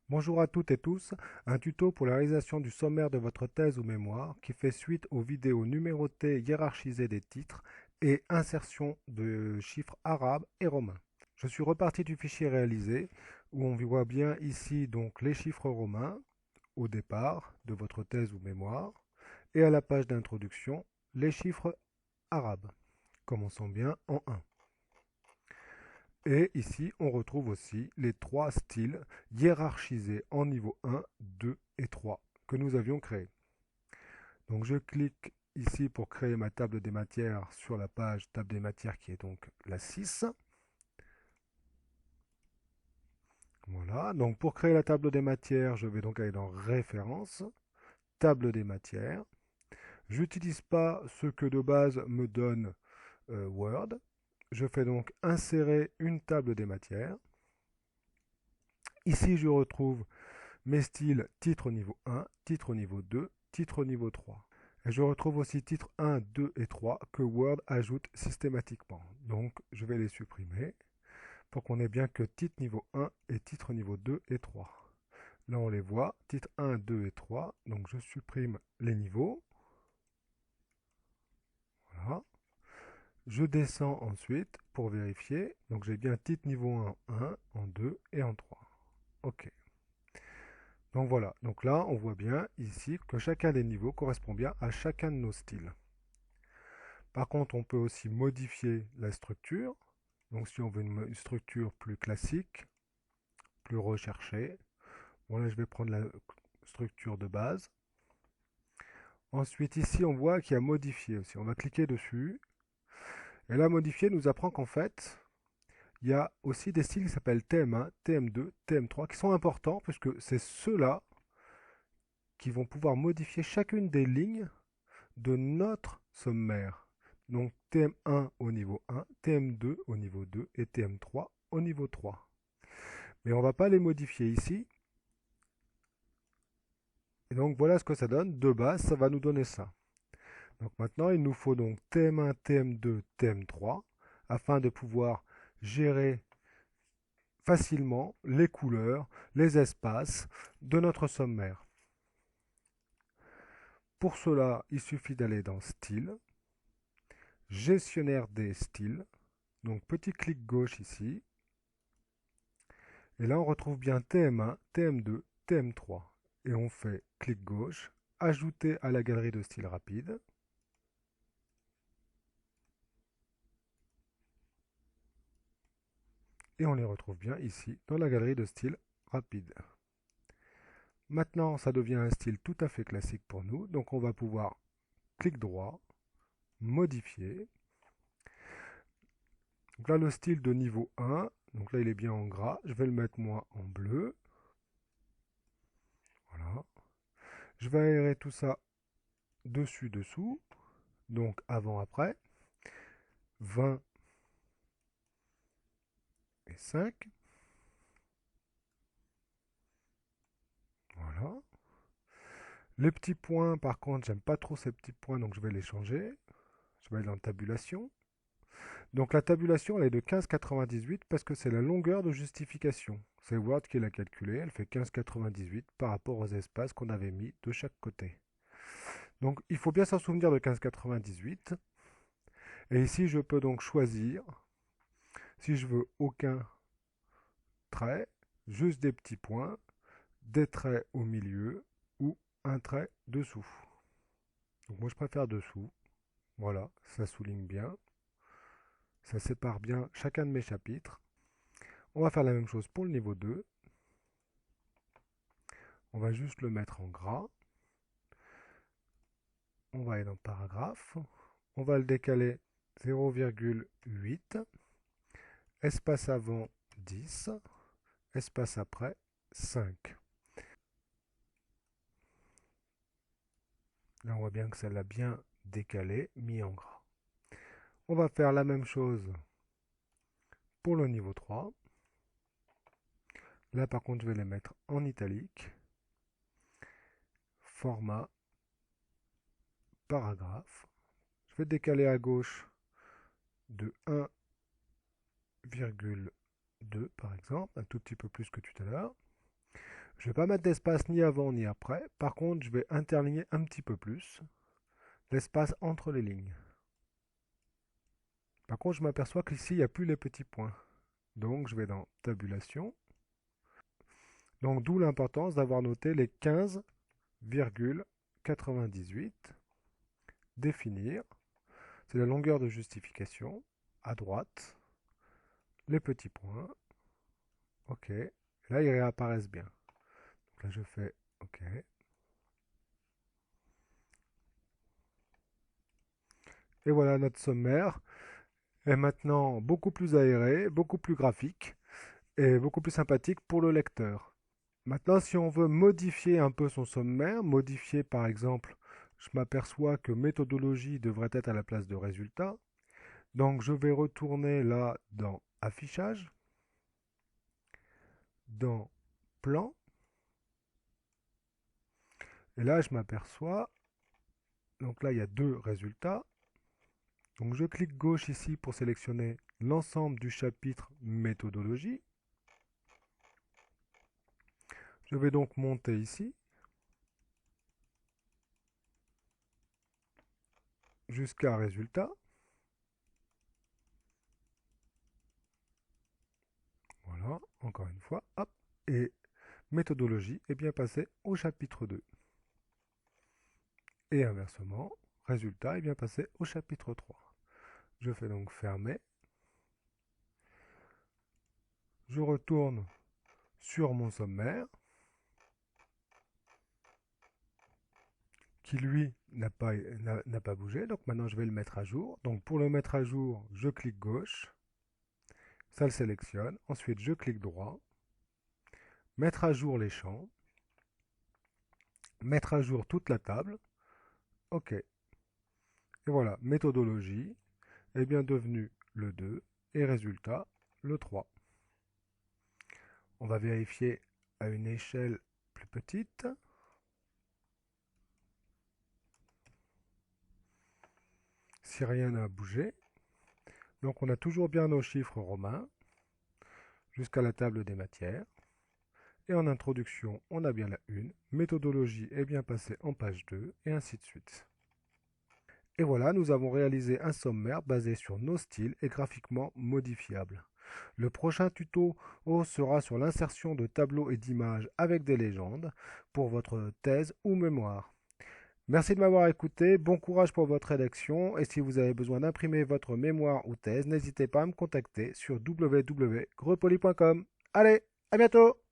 Bonjour à toutes et tous, un tuto pour la réalisation du sommaire de votre thèse ou mémoire qui fait suite aux vidéos numérotées hiérarchisées des titres et insertion de chiffres arabes et romains. Je suis reparti du fichier réalisé où on voit bien ici donc les chiffres romains au départ de votre thèse ou mémoire et à la page d'introduction les chiffres arabes. Commençons bien en 1. Et ici, on retrouve aussi les trois styles hiérarchisés en niveau 1, 2 et 3 que nous avions créés. Donc je clique ici pour créer ma table des matières sur la page table des matières qui est donc la 6. Voilà, donc pour créer la table des matières, je vais donc aller dans Références, table des matières. Je n'utilise pas ce que de base me donne Word. Je fais donc insérer une table des matières. Ici, je retrouve mes styles titre au niveau 1, titre au niveau 2, titre au niveau 3. Et je retrouve aussi titre 1, 2 et 3 que Word ajoute systématiquement. Donc je vais les supprimer pour qu'on ait bien que titre niveau 1 et titre niveau 2 et 3. Là on les voit, titre 1, 2 et 3. Donc je supprime les niveaux. Voilà. Je descends ensuite pour vérifier. Donc j'ai bien titre niveau 1 en 1, en 2 et en 3. OK. Donc voilà, donc là on voit bien ici que chacun des niveaux correspond bien à chacun de nos styles. Par contre, on peut aussi modifier la structure. Donc si on veut une structure plus classique, plus recherchée, bon là je vais prendre la structure de base. Ensuite ici on voit qu'il y a modifier aussi. On va cliquer dessus. Et là modifier nous apprend qu'en fait, il y a aussi des styles qui s'appellent TM1, TM2, TM3 qui sont importants puisque c'est ceux-là qui vont pouvoir modifier chacune des lignes de notre sommaire. Donc TM1 au niveau 1, TM2 au niveau 2 et TM3 au niveau 3. Mais on ne va pas les modifier ici. Et donc voilà ce que ça donne. De base, ça va nous donner ça. Donc maintenant, il nous faut donc TM1, TM2, TM3 afin de pouvoir gérer facilement les couleurs, les espaces de notre sommaire. Pour cela, il suffit d'aller dans Style, Gestionnaire des styles. Donc petit clic gauche ici. Et là, on retrouve bien TM1, TM2, TM3. Et on fait clic gauche, ajouter à la galerie de styles rapide. Et on les retrouve bien ici dans la galerie de styles rapide. Maintenant, ça devient un style tout à fait classique pour nous. Donc on va pouvoir clic droit, modifier. Donc là, le style de niveau 1, donc là il est bien en gras. Je vais le mettre moi en bleu. Voilà. Je vais aérer tout ça dessus, dessous. Donc avant, après. 20 et 5. Voilà. Les petits points, par contre, j'aime pas trop ces petits points, donc je vais les changer. Je vais aller dans tabulation. Donc la tabulation, elle est de 15,98 parce que c'est la longueur de justification. C'est Word qui l'a calculée, elle fait 15,98 par rapport aux espaces qu'on avait mis de chaque côté. Donc il faut bien s'en souvenir de 15,98. Et ici, je peux donc choisir si je veux aucun trait, juste des petits points, des traits au milieu ou un trait dessous. Donc moi je préfère dessous. Voilà, ça souligne bien. Ça sépare bien chacun de mes chapitres. On va faire la même chose pour le niveau 2. On va juste le mettre en gras. On va aller dans paragraphe. On va le décaler 0,8. Espace avant 10. Espace après 5. Là on voit bien que ça l'a bien décalé, mis en gras. On va faire la même chose pour le niveau 3. Là par contre je vais les mettre en italique. Format, paragraphe. Je vais décaler à gauche de 1,2 par exemple, un tout petit peu plus que tout à l'heure. Je ne vais pas mettre d'espace ni avant ni après. Par contre, je vais interligner un petit peu plus l'espace entre les lignes. Par contre, je m'aperçois qu'ici, il n'y a plus les petits points. Donc, je vais dans Tabulation. Donc, d'où l'importance d'avoir noté les 15,98. Définir. C'est la longueur de justification. À droite. Les petits points. OK. Et là, ils réapparaissent bien. Donc là, je fais OK. Et voilà, notre sommaire est maintenant beaucoup plus aéré, beaucoup plus graphique et beaucoup plus sympathique pour le lecteur. Maintenant, si on veut modifier un peu son sommaire, modifier par exemple, je m'aperçois que méthodologie devrait être à la place de résultat. Donc je vais retourner là dans affichage, dans plan. Et là, je m'aperçois, donc là, il y a deux résultats. Donc je clique gauche ici pour sélectionner l'ensemble du chapitre méthodologie. Je vais donc monter ici jusqu'à résultat. Voilà, encore une fois, hop, et méthodologie est bien passé au chapitre 2. Et inversement, résultat est bien passé au chapitre 3. Je fais donc fermer. Je retourne sur mon sommaire, qui lui n'a pas bougé. Donc maintenant je vais le mettre à jour. Donc pour le mettre à jour, je clique gauche, ça le sélectionne. Ensuite je clique droit, mettre à jour les champs, mettre à jour toute la table. OK. Et voilà, méthodologie est bien devenue le 2 et résultat le 3. On va vérifier à une échelle plus petite. Si rien n'a bougé. Donc on a toujours bien nos chiffres romains jusqu'à la table des matières. Et en introduction, on a bien la 1. Méthodologie est bien passée en page 2 et ainsi de suite. Et voilà, nous avons réalisé un sommaire basé sur nos styles et graphiquement modifiable. Le prochain tuto sera sur l'insertion de tableaux et d'images avec des légendes pour votre thèse ou mémoire. Merci de m'avoir écouté, bon courage pour votre rédaction et si vous avez besoin d'imprimer votre mémoire ou thèse, n'hésitez pas à me contacter sur www.grepoly.com. Allez, à bientôt!